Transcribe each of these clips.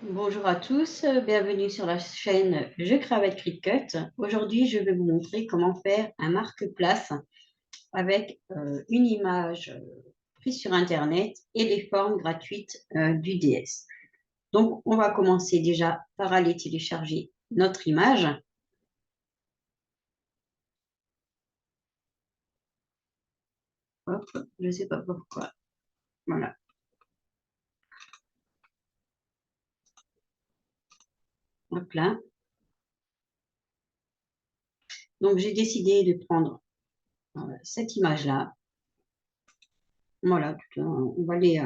Bonjour à tous, bienvenue sur la chaîne Je crée avec Cricut. Aujourd'hui, je vais vous montrer comment faire un marque-place avec une image prise sur Internet et les formes gratuites du DS. Donc, on va commencer déjà par aller télécharger notre image. Hop, je ne sais pas pourquoi. Voilà. Hop là. Donc, j'ai décidé de prendre cette image-là. Voilà, on va les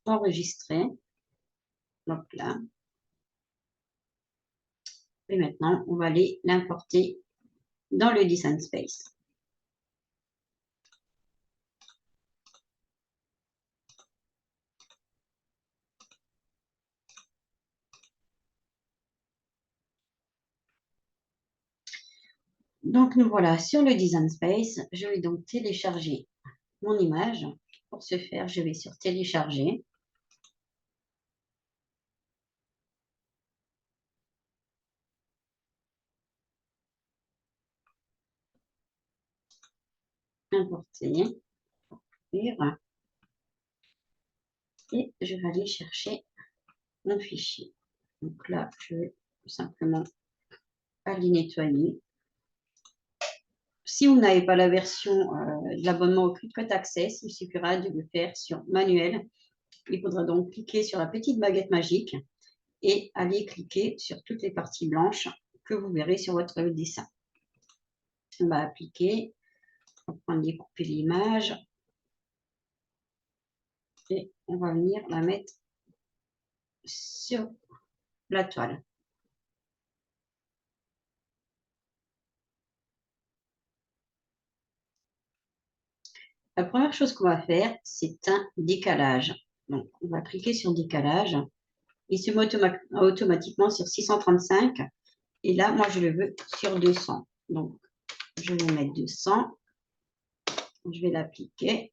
enregistrer. Hop là. Et maintenant, on va aller l'importer dans le Design Space. Donc, nous voilà sur le Design Space. Je vais donc télécharger mon image. Pour ce faire, je vais sur Télécharger. Importer. Ouvrir. Et je vais aller chercher mon fichier. Donc là, je vais tout simplement aller nettoyer. Si vous n'avez pas la version de l'abonnement au Cricut Access, il suffira de le faire sur Manuel. Il faudra donc cliquer sur la petite baguette magique et aller cliquer sur toutes les parties blanches que vous verrez sur votre dessin. On va appliquer, on va prendre découper l'image et on va venir la mettre sur la toile. La première chose qu'on va faire, c'est un décalage. Donc, on va cliquer sur décalage. Il se met automatiquement sur 635. Et là, moi, je le veux sur 200. Donc, je vais mettre 200. Je vais l'appliquer.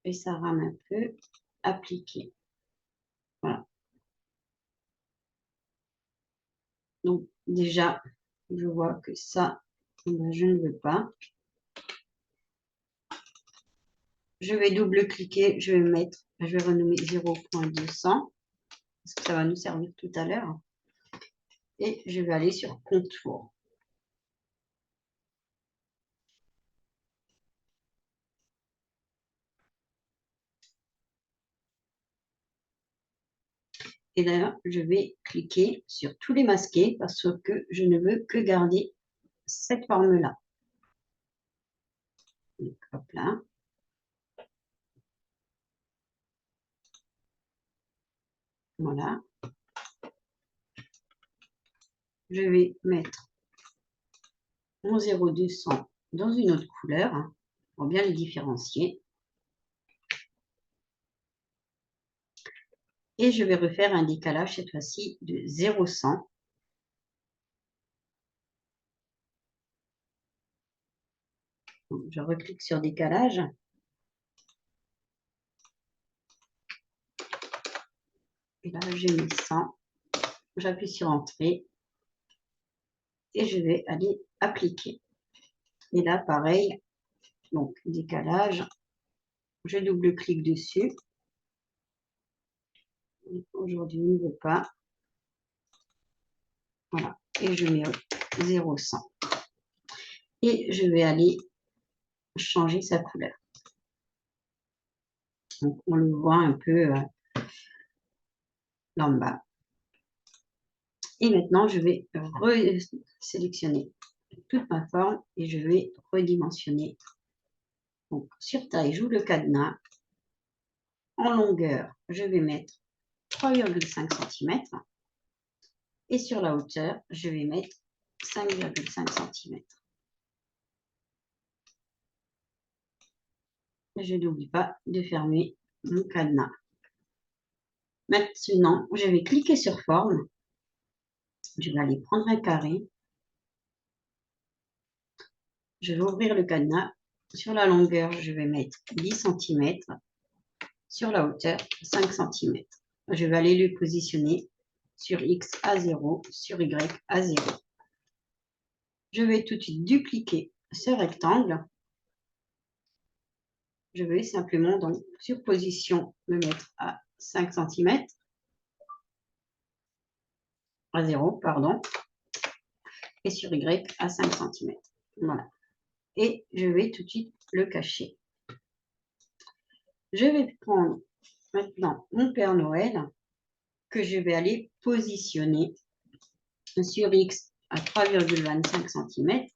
Et ça rame un peu. Appliquer. Voilà. Donc, déjà, je vois que ça, je ne veux pas. Je vais double-cliquer, je vais renommer 0.200 parce que ça va nous servir tout à l'heure. Et je vais aller sur Contour. Et là, je vais cliquer sur tous les masquer parce que je ne veux que garder cette forme-là. Hop là. Voilà. Je vais mettre mon 0,200 dans une autre couleur pour bien les différencier. Et je vais refaire un décalage cette fois-ci de 0,100. Je reclique sur décalage. Et là, je mets 100. J'appuie sur Entrée. Et je vais aller appliquer. Et là, pareil, donc décalage. Je double-clique dessus. Aujourd'hui, il ne veut pas. Voilà. Et je mets 0,100. Et je vais aller changer sa couleur. Donc, on le voit un peu là en bas. Et maintenant, je vais sélectionner toute ma forme et je vais redimensionner. Donc, sur taille, j'ouvre le cadenas. En longueur, je vais mettre 3,5 cm. Et sur la hauteur, je vais mettre 5,5 cm. Je n'oublie pas de fermer mon cadenas. Maintenant, je vais cliquer sur Forme. Je vais aller prendre un carré. Je vais ouvrir le cadenas. Sur la longueur, je vais mettre 10 cm. sur la hauteur 5 cm. Je vais aller le positionner sur X à 0, sur Y à 0. Je vais tout de suite dupliquer ce rectangle. Je vais simplement donc sur position le mettre à 5 cm, à 0, pardon, et sur Y à 5 cm. Voilà. Et je vais tout de suite le cacher. Je vais prendre maintenant mon Père Noël que je vais aller positionner sur X à 3,25 cm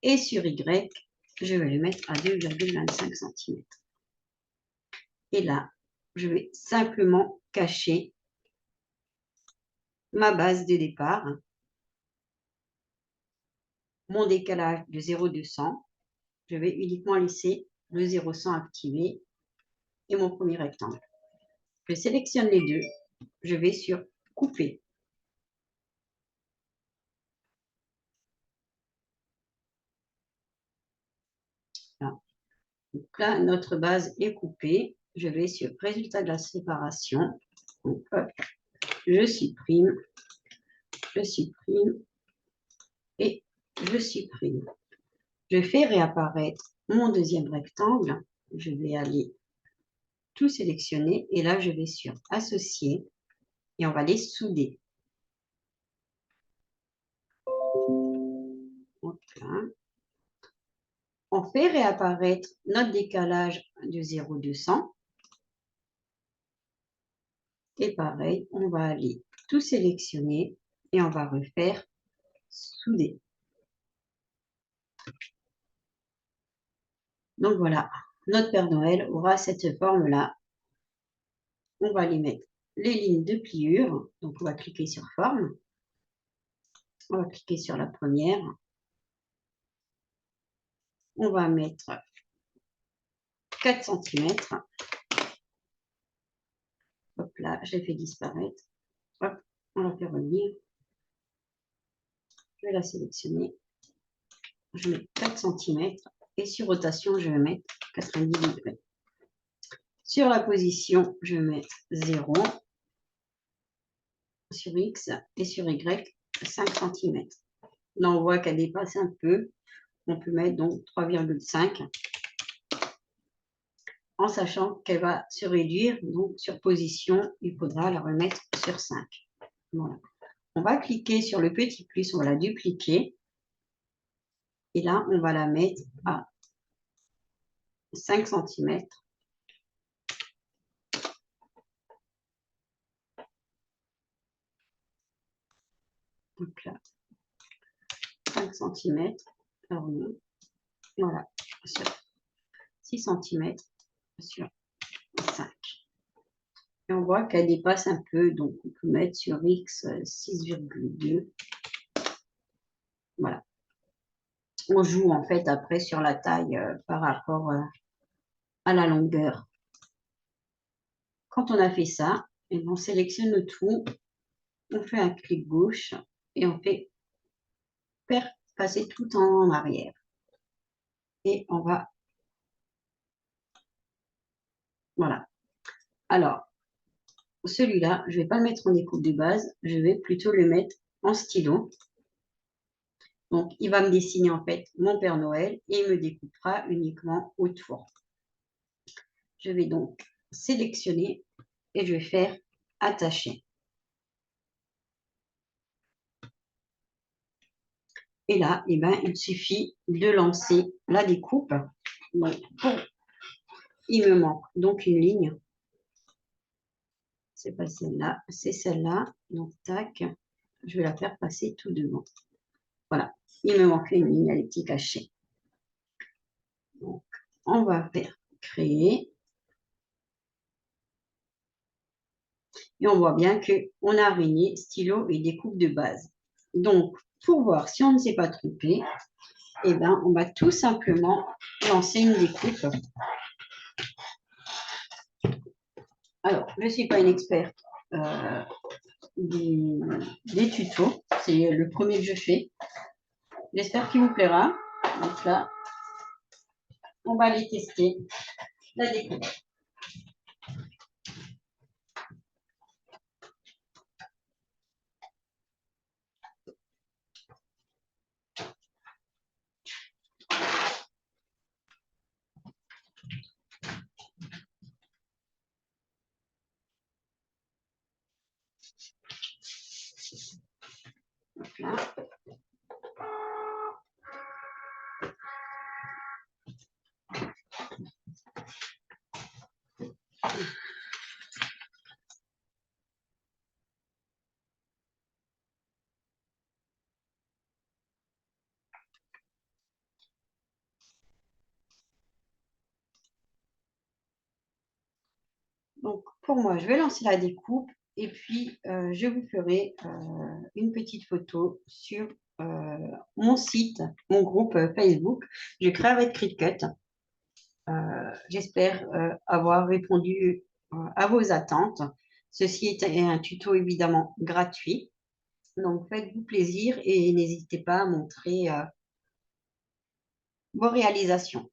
et sur Y, je vais le mettre à 2,25 cm. Et là, je vais simplement cacher ma base de départ, mon décalage de 0,200. Je vais uniquement laisser le 0,100 activé et mon premier rectangle. Je sélectionne les deux, je vais sur couper. Là. Donc là, notre base est coupée. Je vais sur résultat de la séparation. Donc, hop, je supprime et je supprime. Je fais réapparaître mon deuxième rectangle. Je vais aller tout sélectionner et là, je vais sur associer et on va les souder. Donc là, on fait réapparaître notre décalage de 0,200. Et pareil, on va aller tout sélectionner et on va refaire souder. Donc voilà, notre Père Noël aura cette forme-là. On va les mettre les lignes de pliure. Donc on va cliquer sur forme. On va cliquer sur la première. On va mettre 4 cm. Hop là, je l'ai fait disparaître. Hop, on la fait revenir. Je vais la sélectionner. Je mets 4 cm et sur rotation, je vais mettre 90 degrés. Sur la position, je vais mettre 0. Sur X et sur Y, 5 cm. Là, on voit qu'elle dépasse un peu. On peut mettre donc 3,5 en sachant qu'elle va se réduire. Donc, sur position, il faudra la remettre sur 5. Voilà. On va cliquer sur le petit plus, on va la dupliquer. Et là, on va la mettre à 5 cm. Donc là, 5 cm. Alors, non. Voilà, sur 6 cm sur 5. Et on voit qu'elle dépasse un peu, donc on peut mettre sur X 6,2. Voilà. On joue en fait après sur la taille par rapport à la longueur. Quand on a fait ça, et on sélectionne tout, on fait un clic gauche et on fait passer tout en arrière. Et on va... Voilà. Alors, celui-là, je ne vais pas le mettre en découpe de base, je vais plutôt le mettre en stylo. Donc, il va me dessiner en fait mon Père Noël et il me découpera uniquement autour. Je vais donc sélectionner et je vais faire attacher. Et là, eh ben, il suffit de lancer la découpe. Donc, il me manque donc une ligne. C'est pas celle-là, c'est celle-là. Donc, tac, je vais la faire passer tout devant. Voilà, il me manque une ligne, elle est petit cachée. Donc, on va faire créer. Et on voit bien qu'on a régné stylo et découpe de base. Donc, pour voir si on ne s'est pas trompé, eh ben, on va tout simplement lancer une découpe. Alors, je ne suis pas une experte des tutos. C'est le premier que je fais. J'espère qu'il vous plaira. Donc là, on va aller tester la découpe. Là. Donc, pour moi, je vais lancer la découpe et puis je vous ferai une petite photo sur mon site, mon groupe Facebook. Je crée avec Cricut. J'espère avoir répondu à vos attentes. Ceci est un tuto évidemment gratuit. Donc, faites-vous plaisir et n'hésitez pas à montrer vos réalisations.